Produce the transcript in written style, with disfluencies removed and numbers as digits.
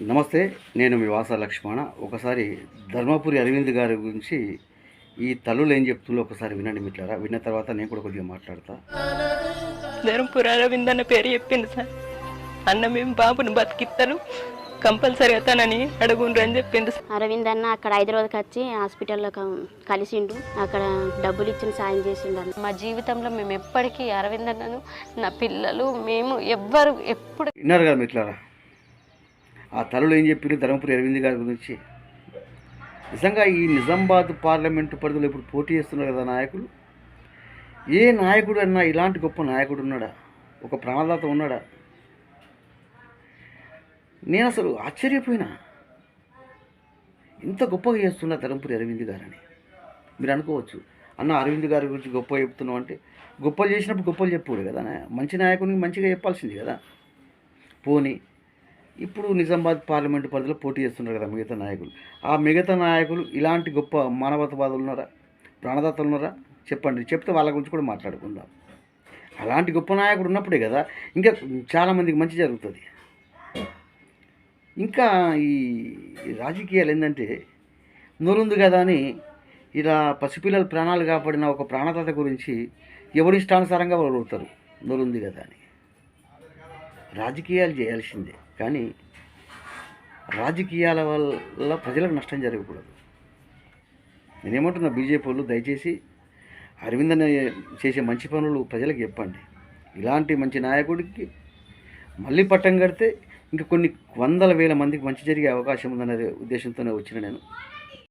నమస్తే. నేను మీ వాసా లక్ష్మణ. ఒకసారి ధర్మపురి అరవింద్ గారి గురించి ఈ తల్లులు ఏం చెప్తుందో ఒకసారి వినండి మిత్రులారా. విన్న తర్వాత నేను కూడా కొద్దిగా మాట్లాడతా. ధర్మపురి అరవింద్ అన్న పేరు చెప్పింది సార్. అన్న మేము బాబును బతికిస్తారు కంపల్సరీ అవుతానని అడుగుండ్రు అని చెప్పింది. అరవింద్ అన్న అక్కడ హైదరాబాద్కి వచ్చి హాస్పిటల్లో కలిసిండు. అక్కడ డబ్బులు ఇచ్చిన సాయం చేసిండు. మా జీవితంలో మేము ఎప్పటికీ అరవింద్ అన్నను, నా పిల్లలు, మేము ఎవ్వరు ఎప్పుడు విన్నారు కదా మిత్రులారా. ఆ తల్లులు ఏం చెప్పారు ధర్మపురి అరవింద్ గారి గురించి. నిజంగా ఈ నిజామాబాద్ పార్లమెంటు పరిధిలో ఇప్పుడు పోటీ చేస్తున్నారు కదా నాయకులు. ఏ నాయకుడు అన్నా ఇలాంటి గొప్ప నాయకుడు ఉన్నాడా? ఒక ప్రాణదాత ఉన్నాడా? నేను అసలు ఆశ్చర్యపోయినా, ఇంత గొప్పగా చేస్తున్నా ధర్మపురి అరవింద్ గారని. మీరు అనుకోవచ్చు, అన్న అరవింద్ గారి గురించి గొప్ప చెప్తున్నావు అంటే, గొప్పలు చేసినప్పుడు గొప్పలు చెప్పకూడదు కదా. మంచి నాయకుడిని మంచిగా చెప్పాల్సింది కదా. పోనీ ఇప్పుడు నిజామాబాద్ పార్లమెంటు పరిధిలో పోటీ చేస్తున్నారు కదా మిగతా నాయకులు. ఆ మిగతా నాయకులు ఇలాంటి గొప్ప మానవతావాదులు ఉన్నారా? ప్రాణదాతలు ఉన్నారా? చెప్పండి. చెప్తే వాళ్ళ గురించి కూడా మాట్లాడుకుందాం. అలాంటి గొప్ప నాయకుడు ఉన్నప్పుడే కదా ఇంకా చాలామందికి మంచి జరుగుతుంది. ఇంకా ఈ రాజకీయాలు ఏంటంటే, నోరుంది కదా అని ఇలా పసిపిల్లల ప్రాణాలు కాపాడిన ఒక ప్రాణదాత గురించి ఎవరిష్టానుసారంగా వాళ్ళు కొడతారు. నోరుంది కదా అని రాజకీయాలు చేయాల్సిందే, కానీ రాజకీయాల వల్ల ప్రజలకు నష్టం జరగకూడదు. నేనేమంటున్నా, బీజేపీ వాళ్ళు దయచేసి అరవింద్ అన్న చేసే మంచి పనులు ప్రజలకు చెప్పండి. ఇలాంటి మంచి నాయకుడికి మళ్ళీ పట్టం కడితే ఇంకా కొన్ని వందల వేల మందికి మంచి జరిగే అవకాశం ఉందనే ఉద్దేశంతోనే వచ్చిన నేను.